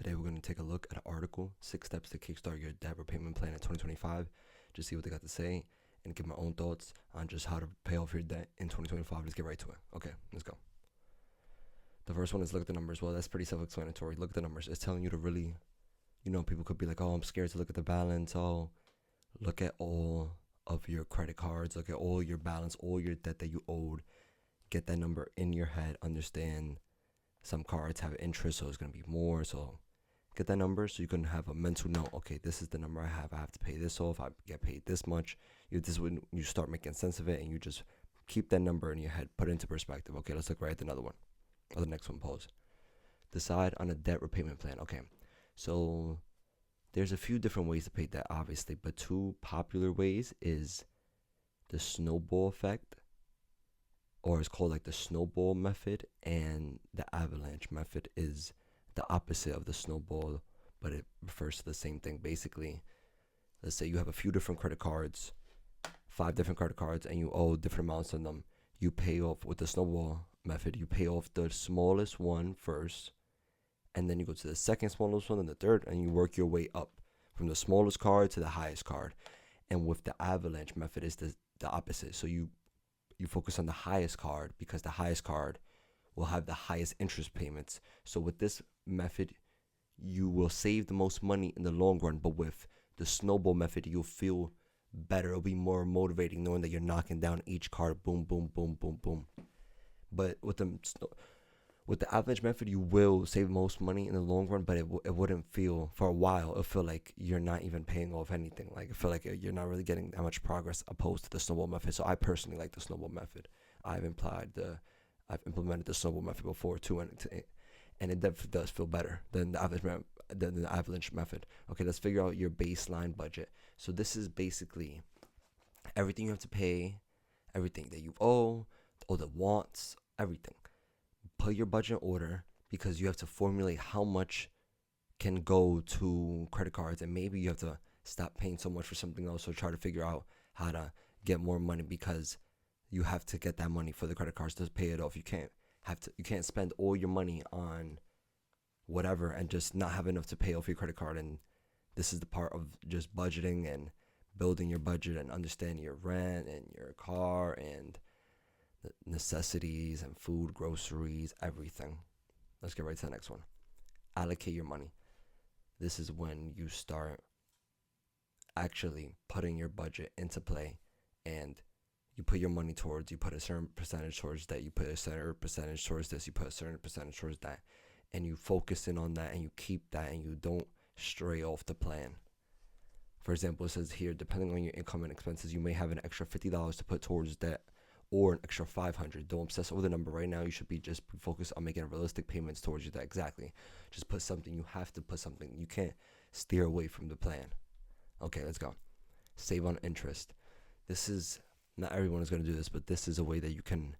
Today we're going to take a look at an article, 6 Steps to Kickstart Your Debt Repayment Plan in 2025, just see what they got to say and give my own thoughts on just how to pay off your debt in 2025. Let's get right to it. Okay, let's go. The first one is look at the numbers. Well, that's pretty self-explanatory. Look at the numbers. It's telling you to really, people could be like, oh, I'm scared to look at the balance. Oh, look at all of your credit cards. Look at all your balance, all your debt that you owed. Get that number in your head. Understand some cards have interest, so it's going to be more. So get that number so you can have a mental note. Okay, this is the number I have. I have to pay this off. I get paid this much. This is when you start making sense of it, and you just keep that number in your head. Put it into perspective. Okay, let's look right at another one. Or the next one, pause. Decide on a debt repayment plan. Okay, so there's a few different ways to pay debt, obviously, but two popular ways is the snowball effect, or it's called like the snowball method, and the avalanche method is the opposite of the snowball, but it refers to the same thing. Basically, let's say you have a few different credit cards, 5 different credit cards, and you owe different amounts on them. You pay off with the snowball method, you pay off the smallest one first, and then you go to the second smallest one and the third, and you work your way up from the smallest card to the highest card. And with the avalanche method is the opposite. So you focus on the highest card because the highest card will have the highest interest payments. So with this method, you will save the most money in the long run. But with the snowball method, you'll feel better. It'll be more motivating knowing that you're knocking down each card, boom, boom, boom, boom, boom. But with the avalanche method, you will save most money in the long run, but it wouldn't feel, for a while, it'll feel like you're not even paying off anything. Like, I feel like you're not really getting that much progress opposed to the snowball method. So I personally like the snowball method. I've implemented the snowball method before too, and it definitely does feel better than the avalanche method. Okay, let's figure out your baseline budget. So this is basically everything you have to pay, everything that you owe, all the wants, everything. Put your budget in order, because you have to formulate how much can go to credit cards, and maybe you have to stop paying so much for something else, or try to figure out how to get more money, because you have to get that money for the credit cards to pay it off. You can't spend all your money on whatever and just not have enough to pay off your credit card. And this is the part of just budgeting and building your budget and understanding your rent and your car and the necessities and food, groceries, everything. Let's get right to the next one. Allocate your money. This is when you start actually putting your budget into play, and you put your money towards, you put a certain percentage towards that, you put a certain percentage towards this, you put a certain percentage towards that, and you focus in on that, and you keep that, and you don't stray off the plan. For example, it says here, depending on your income and expenses, you may have an extra $50 to put towards debt, or an extra $500. Don't obsess over the number right now. You should be just focused on making realistic payments towards your debt. Exactly. Just put something. You have to put something. You can't steer away from the plan. Okay, let's go. Save on interest. This is, not everyone is going to do this, but this is a way that you can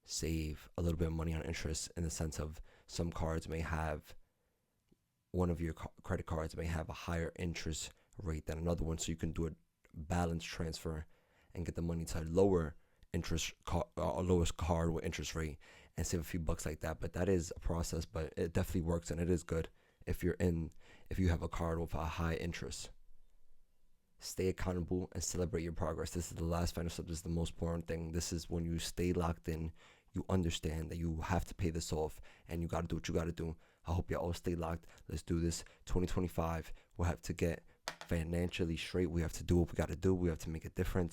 save a little bit of money on interest, in the sense of some cards may have, one of your credit cards may have a higher interest rate than another one. So you can do a balance transfer and get the money to a lower lowest card with interest rate, and save a few bucks like that. But that is a process, but it definitely works, and it is good if you have a card with a high interest. Stay accountable and celebrate your progress. This is the last final step. This is the most important thing. This is when you stay locked in. You understand that you have to pay this off, and you got to do what you got to do. I hope you all stay locked. Let's do this. 2025, we'll have to get financially straight. We have to do what we got to do. We have to make a difference.